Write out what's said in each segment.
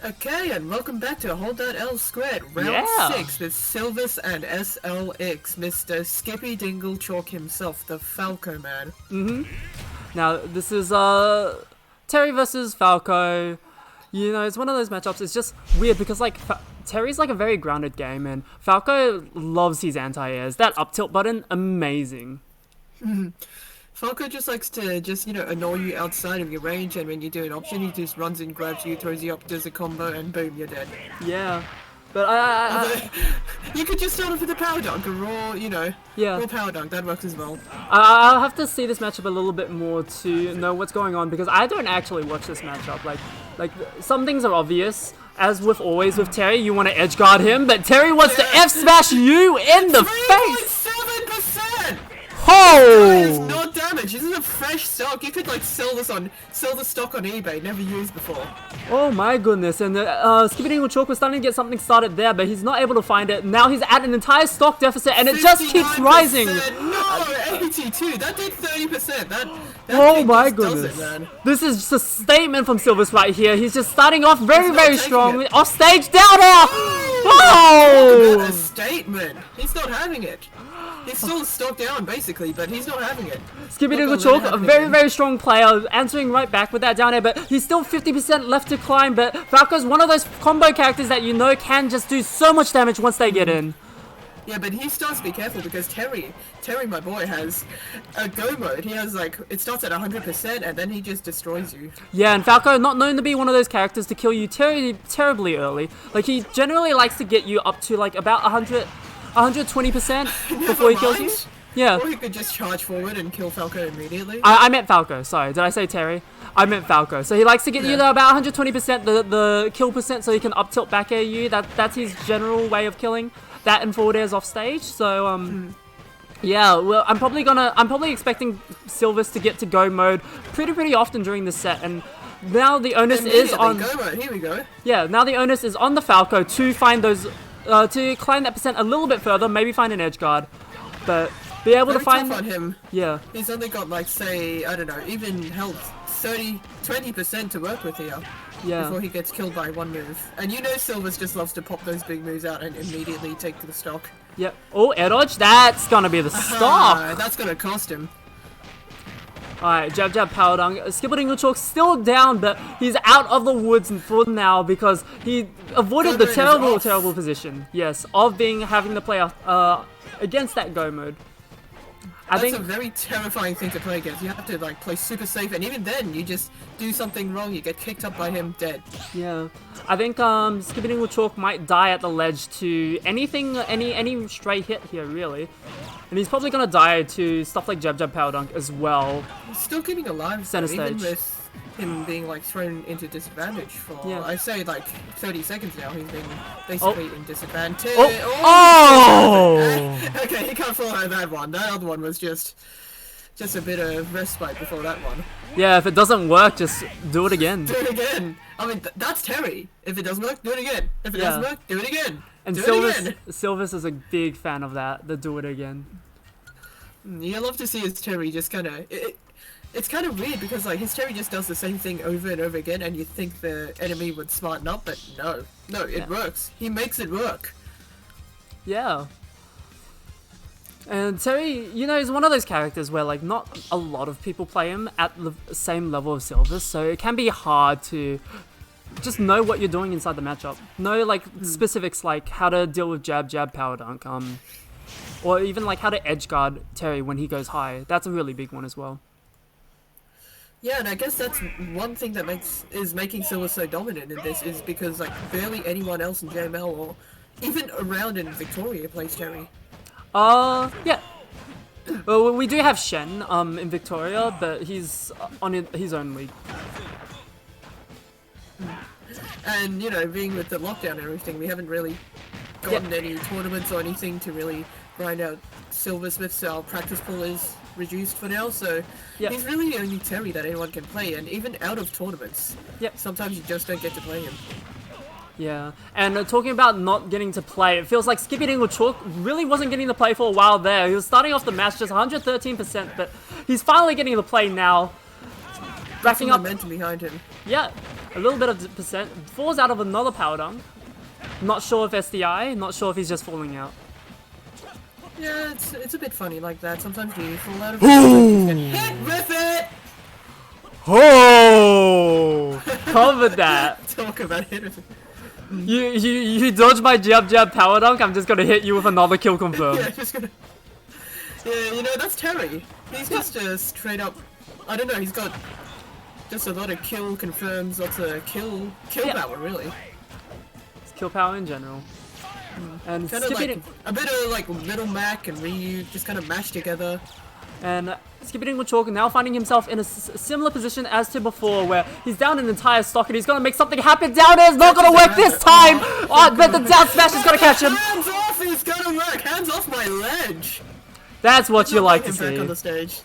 Okay, and welcome back to Hold That L Squared, round 6 with Silvis and SLX, Mr. SkippyDinglChalk himself, the Falco man. Now, this is Terry versus Falco. You know, it's one of those matchups, it's just weird because, like, Terry's like a very grounded game, and Falco loves his anti-airs. That up tilt button, amazing. Falco just likes to annoy you outside of your range, and when you do an option, he just runs in, grabs you, throws you up, does a combo, and boom, you're dead. Yeah. But you could just start off with a power dunk, a raw, raw power dunk, that works as well. I'll have to see this matchup a little bit more to know what's going on, because I don't actually watch this matchup. Like some things are obvious, as with always with Terry, you want to edge guard him, but Terry wants to F-smash you in the face! 3.7%! Oh! It's not damage. This is a fresh stock. You could sell the stock on eBay. Never used before. Oh my goodness! And SkippyDinglChalk was starting to get something started there, but he's not able to find it. Now he's at an entire stock deficit, and it just keeps rising. No, 82. That did 30%. That oh my goodness! Does it, man. This is just a statement from Silvis right here. He's just starting off very strong. Off stage, down air. Oh! A statement. He's not having it. He's still stock down, basically, but he's not having it. SkippyDinglChalk, a very strong player, answering right back with that down air, but he's still 50% left to climb, but Falco's one of those combo characters that you know can just do so much damage once they get in. Yeah, but he starts to be careful because Terry, my boy, has a go mode. He has, it starts at 100% and then he just destroys you. Yeah, and Falco, not known to be one of those characters to kill you terribly early. Like, he generally likes to get you up to, about 120% before he kills you. Yeah. Or he could just charge forward and kill Falco immediately. I meant Falco, sorry. Did I say Terry? I meant Falco. So he likes to get you to about 120% the kill percent so he can up tilt back air you. That's his general way of killing. That and forward airs off stage. So yeah, well I'm probably expecting Silvis to get to go mode pretty often during this set, and now the onus is on go mode. Here we go. Yeah, now the onus is on the Falco to find those to climb that percent a little bit further, maybe find an edge guard. But be able to find on him. Yeah. He's only got say, I don't know, even health 20% to work with here. Yeah. Before he gets killed by one move. And you know Silvis just loves to pop those big moves out and immediately take to the stock. Yep. Oh, air dodge. That's gonna be the stock. That's gonna cost him. Alright, jab, power dunk. SkippyDinglChalk still down, but he's out of the woods for now because he avoided the terrible position. Yes, of having to play against that go mode. That's a very terrifying thing to play against. You have to play super safe, and even then, you just do something wrong, you get kicked up by him, dead. Yeah, I think SkippyDinglChalk might die at the ledge to any stray hit here, really. And he's probably gonna die to stuff like jab, power dunk as well. He's still keeping alive, center stage. Even with him being thrown into disadvantage for I say 30 seconds now. He's been basically in disadvantage. Okay, he can't fall out of that one. That other one was just a bit of respite before that one. Yeah, if it doesn't work, just do it again. Do it again. I mean, that's Terry. If it doesn't work, do it again. If it doesn't work, do it again. And Silvis is a big fan of that. The do it again. You love to see his Terry just kind of. It's kind of weird because his Terry just does the same thing over and over again, and you think the enemy would smarten up, but no, it works. He makes it work. Yeah. And Terry, is one of those characters where not a lot of people play him at the same level of Silvis, so it can be hard to just know what you're doing inside the matchup. Know specifics like how to deal with jab, power dunk, or even how to edge guard Terry when he goes high. That's a really big one as well. Yeah, and I guess that's one thing that is making Silvis so dominant in this is because barely anyone else in JML or even around in Victoria plays Terry. Yeah. Well, we do have Shen in Victoria, but he's on his own league. And being with the lockdown and everything, we haven't really gotten any tournaments or anything to really grind out Silvis with, so our practice pool is reduced for now, so he's really the only Terry that anyone can play, and even out of tournaments, sometimes you just don't get to play him. Yeah, and talking about not getting to play, it feels like SkippyDinglChalk really wasn't getting to play for a while there. He was starting off the match just 113%, but he's finally getting to play now. racking up momentum behind him. Yeah, a little bit of percent. Falls out of another power dunk. Not sure if SDI, not sure if he's just falling out. Yeah, it's a bit funny like that. Sometimes you fall out of it. Hit with it! Oh! Covered that. Talk about hit with it. You dodged my jab power dunk, I'm just gonna hit you with another kill confirm. Yeah, just gonna... Yeah, you know, that's Terry. He's just a straight up... I don't know, he's got just a lot of kill confirms, lots of kill power, really. It's kill power in general. And kind of like a bit of like Little Mac and Ryu just kind of mashed together. And SkippyDinglChalk now finding himself in a similar position as to before, where he's down an entire stock and he's gonna make something happen. Down air's not gonna work this time. Oh, but the down smash is gonna catch him. Hands off! He's gonna work. Hands off my ledge. That's what you like to see. Back on the stage.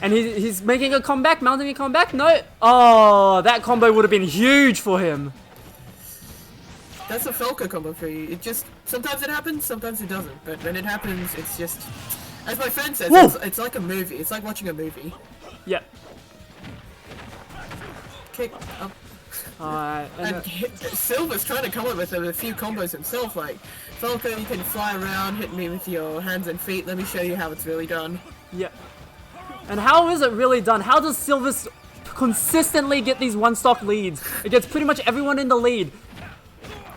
And he's making a comeback, mounting a comeback. No. Oh, that combo would have been huge for him. That's a Falco combo for you. It just, sometimes it happens, sometimes it doesn't. But when it happens, it's just, as my friend says, it's like a movie. It's like watching a movie. Yep. Kick up. Alright. And Silvis trying to come up with a few combos himself, like, Falco, you can fly around, hit me with your hands and feet, let me show you how it's really done. Yep. And how is it really done? How does Silvis consistently get these one-stock leads? It gets pretty much everyone in the lead.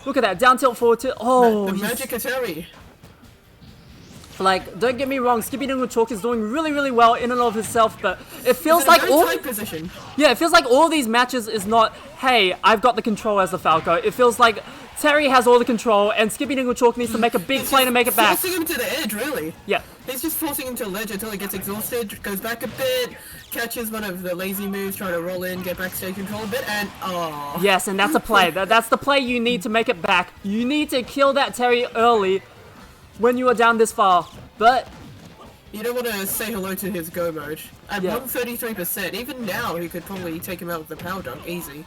Look at that, down tilt, forward tilt. Oh, the magic of Terry. Like, don't get me wrong, SkippyDinglChalk is doing really, really well in and of itself, but it feels like all... position. Yeah, it feels like all these matches is not, hey, I've got the control as the Falco. It feels like Terry has all the control, and SkippyDinglChalk needs to make a big play to make it back. Forcing him to the edge, really. Yeah. He's just forcing him to the ledge until he gets exhausted, goes back a bit, catches one of the lazy moves, trying to roll in, get backstage control a bit, and oh. Yes, and that's a play. That's the play you need to make it back. You need to kill that Terry early when you are down this far, but... You don't want to say hello to his go mode. At 133%, even now he could probably take him out with the power dunk, easy.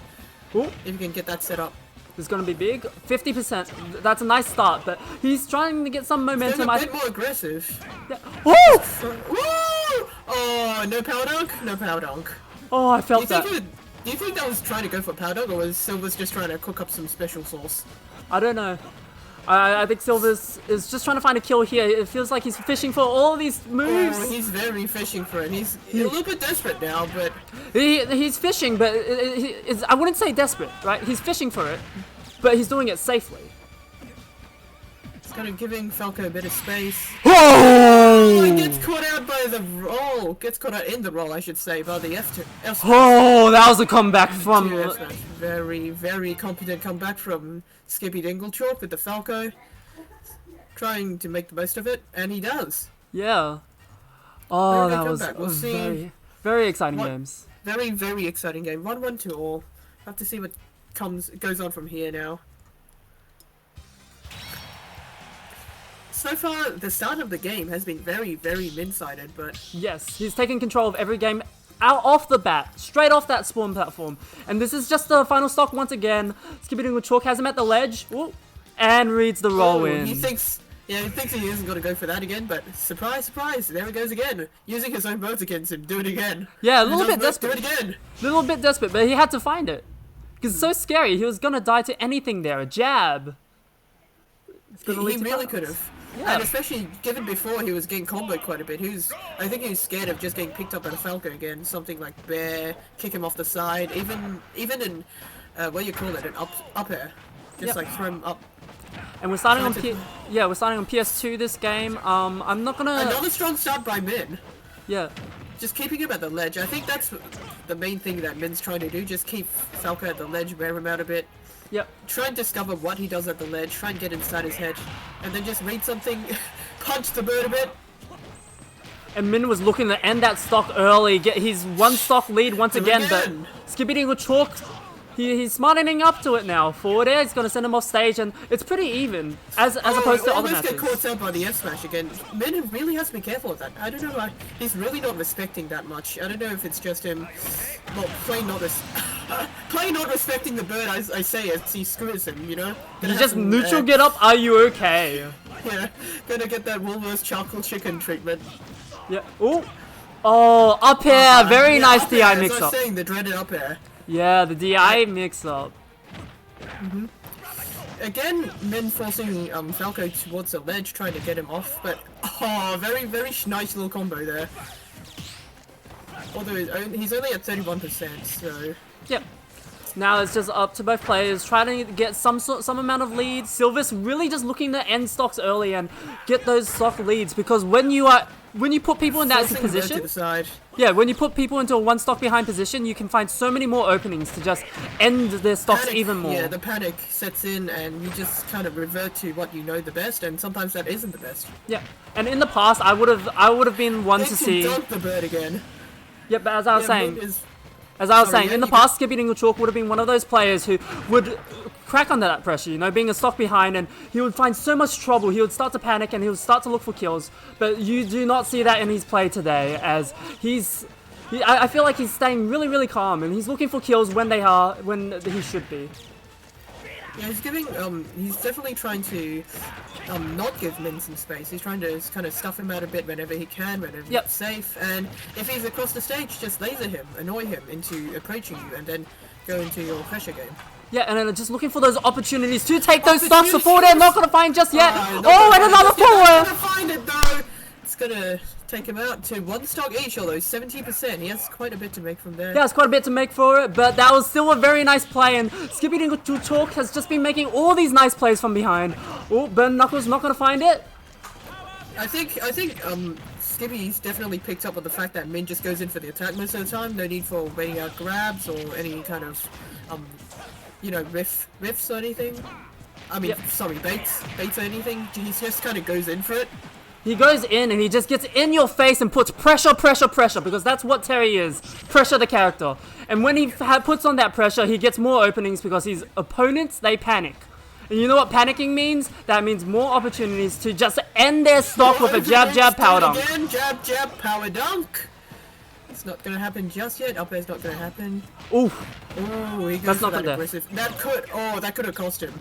Ooh. If you can get that set up. It's going to be big. 50%. That's a nice start, but he's trying to get some momentum. He's a bit more aggressive. Yeah. Woo! Woo! Oh, no power dunk? No power dunk. Oh, I felt that. Do you think that was trying to go for power dunk, or was Silvis just trying to cook up some special sauce? I don't know. I think Silvis is just trying to find a kill here. It feels like he's fishing for all these moves. Oh, he's very fishing for it. He's a little bit desperate now, but... He's fishing, but I wouldn't say desperate, right? He's fishing for it, but he's doing it safely. He's kind of giving Falco a bit of space. Oh! He gets caught out by the roll. Gets caught out in the roll, I should say, by the F2. Oh, that was a comeback from... Very, very competent comeback from SkippyDinglChalk with the Falco. Trying to make the most of it, and he does. Yeah. Oh, that was we'll see. Very exciting games. Very, very exciting game. 1-1 to all. Have to see what goes on from here now. So far, the start of the game has been very, very min-sided, but... Yes, he's taken control of every game out off the bat, straight off that spawn platform. And this is just the final stock once again. SkippyDinglChalk has him at the ledge, and reads the roll in. He thinks he isn't going to go for that again, but surprise, surprise, there he goes again. Using his own modes against him, do it again. Yeah, a little bit desperate. Do it again. A little bit desperate, but he had to find it. Because it's so scary, he was going to die to anything there, a jab. He really could have. Yeah. And especially given before he was getting comboed quite a bit. I think he was scared of just getting picked up by the Falco again. Something like bear, kick him off the side, even in what do you call it, an up air, just like throw him up. And we're starting on we're starting on PS2 this game. I'm not gonna. Another strong start by Min. Yeah. Just keeping him at the ledge. I think that's the main thing that Min's trying to do. Just keep Falco at the ledge, wear him out a bit. Yep. Try and discover what he does at the ledge, try and get inside his head, and then just read something, punch the bird a bit. And Min was looking to end that stock early, get his one stock lead once again, but SkippyDinglChalk, he's smartening up to it now. Forward air, he's going to send him off stage, and it's pretty even, as opposed to other matches. Get caught out by the F smash again. Min really has to be careful of that. I don't know why. He's really not respecting that much. I don't know if it's just him, well, plain not respecting the bird, I say, as he screws him, you know? You just neutral get up, are you okay? Yeah, gonna get that Woolworths charcoal chicken treatment. Yeah, ooh. Oh, up air. Very nice up DI air, mix as I up. was saying, the dreaded up air. Yeah, the DI mix up. Again, Min forcing Falco towards the ledge, trying to get him off, but very nice little combo there. Although he's only at 31%, so... Yep. Now it's just up to both players trying to get some amount of lead. Silvis really just looking to end stocks early and get those stock leads, because when you put people in that position, to the side. yeah, when you put people into a one stock behind position, you can find so many more openings to just end their stocks Panic, even more. Yeah, the panic sets in and you just kind of revert to what you know the best, and sometimes that isn't the best. Yeah, and in the past, I would have been one to see. Dunk the bird again. Yeah, but as I was saying. Sorry, in the past, SkippyDinglChalk would have been one of those players who would crack under that pressure, you know, being a stock behind, and he would find so much trouble. He would start to panic and he would start to look for kills. But you do not see that in his play today, as I feel like he's staying really, really calm, and he's looking for kills when he should be. Yeah, he's definitely trying to not give Min some space. He's trying to kind of stuff him out a bit whenever he can, whenever it's safe. And if he's across the stage, just laser him, annoy him into approaching you, and then go into your pressure game. Yeah, and then just looking for those opportunities to take those stocks. The forward air not gonna find just yet. And another forward. Not gonna find it though. It's gonna take him out to one stock each, although 70%. He has quite a bit to make from there. Yeah, it's quite a bit to make for it, but that was still a very nice play, and SkippyDinglChalk has just been making all these nice plays from behind. Oh, Burn Knuckles not gonna find it. I think Skippy's definitely picked up on the fact that Min just goes in for the attack most of the time. No need for waiting out grabs or any kind of riffs or anything. I mean, sorry, baits or anything. He just kind of goes in for it. He goes in and he just gets in your face and puts pressure, because that's what Terry is. Pressure the character. And when he puts on that pressure, he gets more openings because his opponents, they panic. And you know what panicking means? That means more opportunities to just end their stock with a jab, power dunk. Again, jab, power dunk. It's not going to happen just yet. Up air's not going to happen. Oof. Oh, he goes for that aggressive. That could have cost him.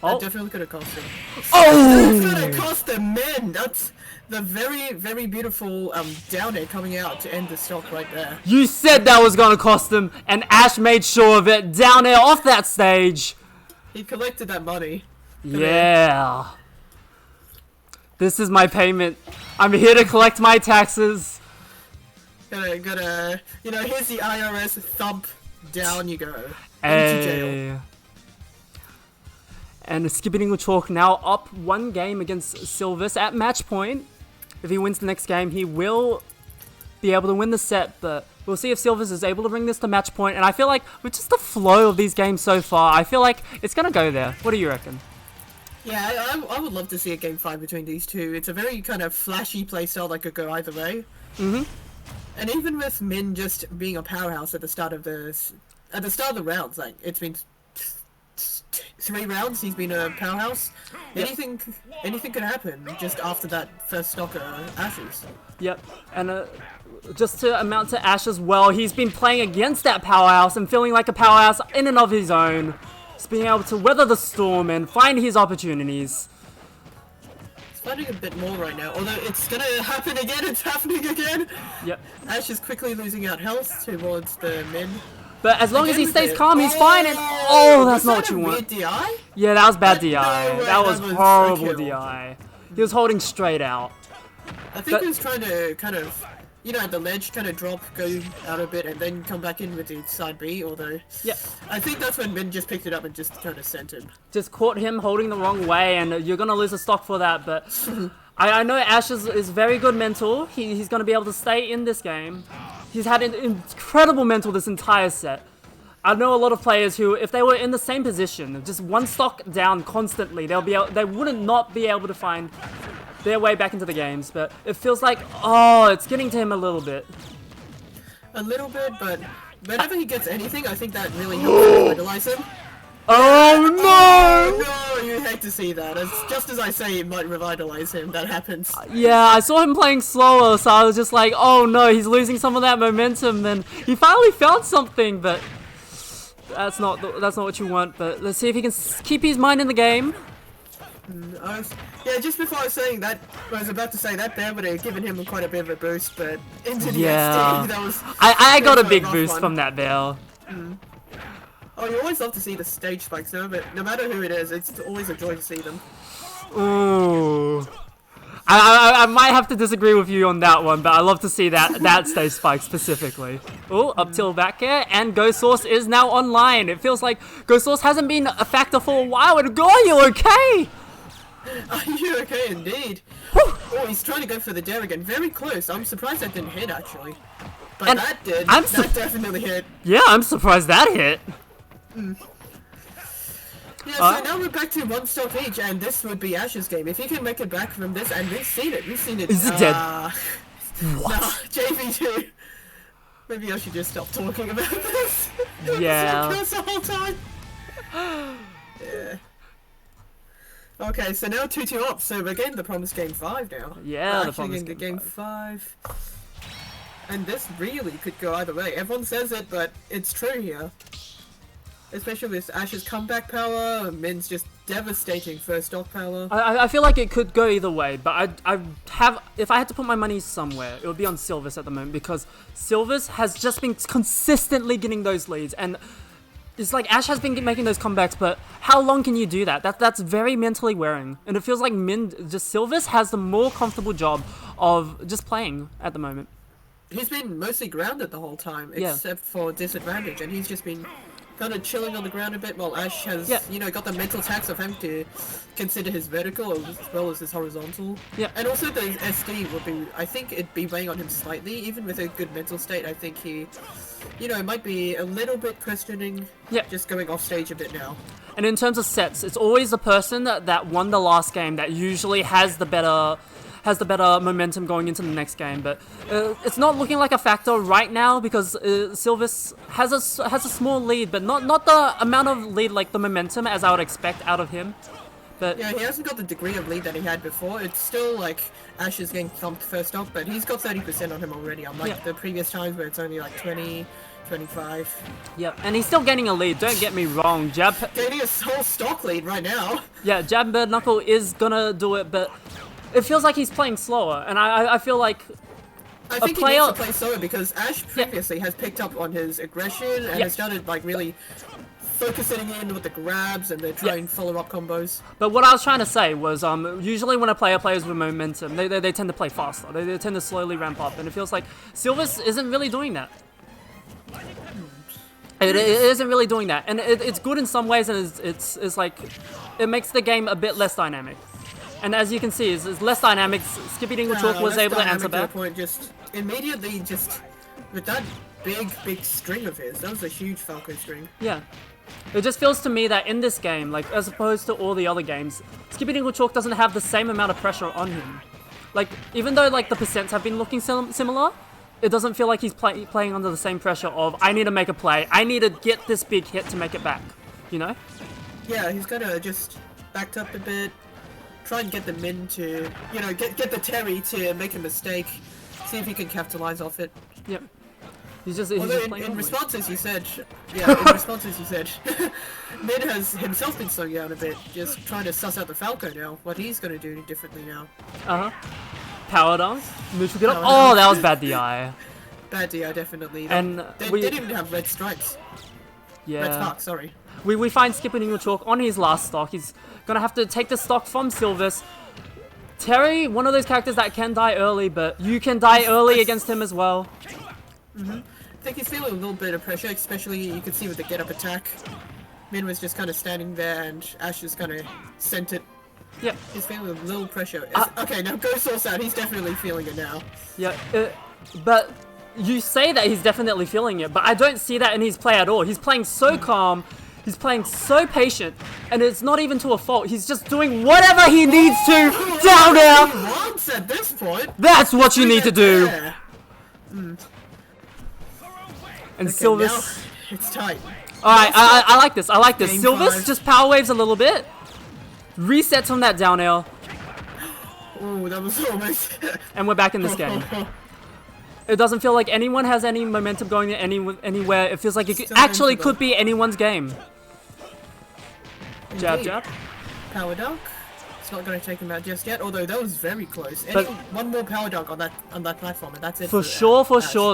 That definitely could have cost him. Oh! That's gonna cost the men. That's the very, very beautiful down air coming out to end the stock right there. You said that was gonna cost him, and Ash made sure of it. Down air off that stage. He collected that money. Yeah. This is my payment. I'm here to collect my taxes. Gotta, here's the IRS thump. Down you go. Hey. Into jail. And SkippyDinglChalk now up one game against Silvis at match point. If he wins the next game, he will be able to win the set, but we'll see if Silvis is able to bring this to match point. And I feel like with just the flow of these games so far, I feel like it's going to go there. What do you reckon? Yeah, I would love to see a game 5 between these two. It's a very kind of flashy playstyle that could go either way. Mm-hmm. And even with Min just being a powerhouse at the start of the rounds, like it's been 3 rounds, he's been a powerhouse. Yep. Anything could happen just after that first stock Ashes. Yep, and just to amount to Ash as well, he's been playing against that powerhouse and feeling like a powerhouse in and of his own. Just being able to weather the storm and find his opportunities. It's finding a bit more right now, although it's gonna happen again, it's happening again! Yep. Ash is quickly losing out health towards the Min. But as long as he stays calm, he's fine. And that's not what you want. DI? Yeah, that was bad DI. No way, that was that was horrible a kill. DI. He was holding straight out. I think he was trying to kind of, at the ledge, kind of drop, go out a bit, and then come back in with the side B, although... Yeah. I think that's when Min just picked it up and just kind of sent him. Just caught him holding the wrong way, and you're going to lose a stock for that, but... I know Ash is very good mental. He's going to be able to stay in this game. He's had an incredible mental this entire set. I know a lot of players who, if they were in the same position, just one stock down constantly, they wouldn't not be able to find their way back into the games. But it feels like, it's getting to him a little bit. A little bit, but whenever he gets anything, I think that really helps revitalize him. Oh no! Oh no, you hate to see that. Just as I say it might revitalize him, that happens. Yeah, I saw him playing slower, so I was just like, oh no, he's losing some of that momentum. Then he finally found something, but that's not what you want. But let's see if he can keep his mind in the game. Yeah, just before I was saying that, I was about to say that there would have given him quite a bit of a boost, but into the XD, that was... I got a big rough boost one. from that Bell. Oh, you always love to see the stage spikes, though, but no matter who it is, it's always a joy to see them. Ooh. I might have to disagree with you on that one, but I love to see that stage spike specifically. Oh, up till back air, and Ghost Source is now online. It feels like Ghost Source hasn't been a factor for a while, and are you okay? Are you okay indeed? Oh, he's trying to go for the dare again. Very close. I'm surprised that didn't hit, actually. But And that did. I'm That definitely hit. Yeah, I'm surprised that hit. Yeah, so now we're back to one stock each, and this would be Ash's game. If he can make it back from this, and we've seen it. Is it dead? What? No, JV2. Maybe I should just stop talking about this. Yeah. The whole time. Yeah. Okay, so now 2-2 up, so we're getting the promised game 5 now. Yeah, we're the actually promised getting game game 5. And this really could go either way. Everyone says it, but it's true here. Especially with Ash's comeback power, Min's just devastating first stock power. I feel like it could go either way, but if I had to put my money somewhere, it would be on Silvis at the moment, because Silvis has just been consistently getting those leads, and it's like Ash has been making those comebacks, but how long can you do that? That's very mentally wearing, and it feels like Silvis has the more comfortable job of just playing at the moment. He's been mostly grounded the whole time, except for disadvantage, and he's just been kind of chilling on the ground a bit, while Ash has, you know, got the mental tax of having to consider his vertical as well as his horizontal. Yeah. And also the SD would be, I think it'd be weighing on him slightly, even with a good mental state. I think he, you know, might be a little bit questioning, just going off stage a bit now. And in terms of sets, it's always the person that won the last game that usually has the better momentum going into the next game, but it's not looking like a factor right now, because Silvis has a small lead, but not the amount of lead, like the momentum as I would expect out of him. But yeah, he hasn't got the degree of lead that he had before. It's still like Ash is getting thumped first off, but he's got 30% on him already, unlike the previous times where it's only like 20, 25. Yeah, and he's still gaining a lead, don't get me wrong. Gaining a whole stock lead right now. Yeah, Jab Bird Knuckle is gonna do it, but it feels like he's playing slower, and I feel like I think he needs to play slower, because Ash previously has picked up on his aggression and has started like really focusing in with the grabs and the trying follow-up combos. But what I was trying to say was, usually when a player plays with momentum, they tend to play faster. They tend to slowly ramp up, and it feels like Silvis isn't really doing that. It isn't really doing that, and it's good in some ways, and it's like it makes the game a bit less dynamic. And as you can see, it's less dynamic. SkippyDinglChalk was able to answer back. Just immediately, just with that big string of his, that was a huge Falco string. Yeah. It just feels to me that in this game, like as opposed to all the other games, SkippyDinglChalk doesn't have the same amount of pressure on him. Like, even though like the percents have been looking similar, it doesn't feel like he's playing under the same pressure of, I need to make a play, I need to get this big hit to make it back, you know? Yeah, he's gotta just backed up a bit, try and get the Min to, you know, get the Terry to make a mistake, see if he can capitalize off it. Yep. He's just playing in responses you said, Min has himself been slowing down a bit, just trying to suss out the Falco now, what he's gonna do differently now. Power dunk, neutral get up. Oh, that was bad DI. Bad DI, definitely. And they didn't even have red stripes. Yeah. Red spark, sorry. We find SkippyDinglChalk on his last stock. He's gonna have to take the stock from Silvis. Terry, one of those characters that can die early, but you can die early against him as well. I think he's feeling a little bit of pressure, especially you can see with the get-up attack. Min was just kind of standing there, and Ash just kind of sent it. Yeah. He's feeling a little pressure. Okay, now Ghost Source out. He's definitely feeling it now. Yeah, but you say that he's definitely feeling it, but I don't see that in his play at all. He's playing so calm. He's playing so patient, and it's not even to a fault. He's just doing whatever he needs to down there. He wants at this point. That's what you need to do. And Okay, Silvis. now it's tight. Alright, I like this. I like this. Game Silvis 5. just power waves a little bit. Resets on that down air. Oh, that was almost. And we're back in this game. It doesn't feel like anyone has any momentum going anywhere. It feels like it actually could be anyone's game. Indeed. Jab, jab. Power dunk. It's not going to take him out just yet, although that was very close. But One more power dunk on that platform, and that's it. for sure,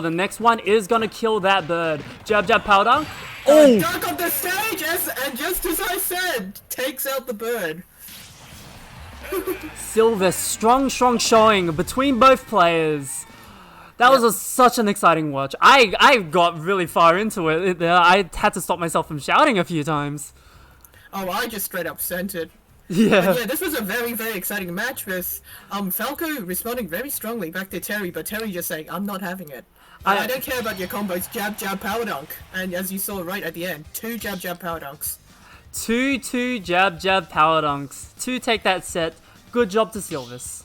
the next one is gonna kill that bird. Jab, jab, power dunk. Oh! Dunk on the stage, and just as I said, takes out the bird. Silvis, strong showing between both players. That was such an exciting watch. I got really far into it there. I had to stop myself from shouting a few times. Oh, I just straight up sent it. Yeah. But yeah, this was a very, very exciting match with Falco responding very strongly back to Terry, but Terry just saying, I'm not having it. I don't care about your combos, jab, jab, power dunk. And as you saw right at the end, 2 jab, jab, power dunks. 2 jab, jab, power dunks to take that set. Good job to Silvis.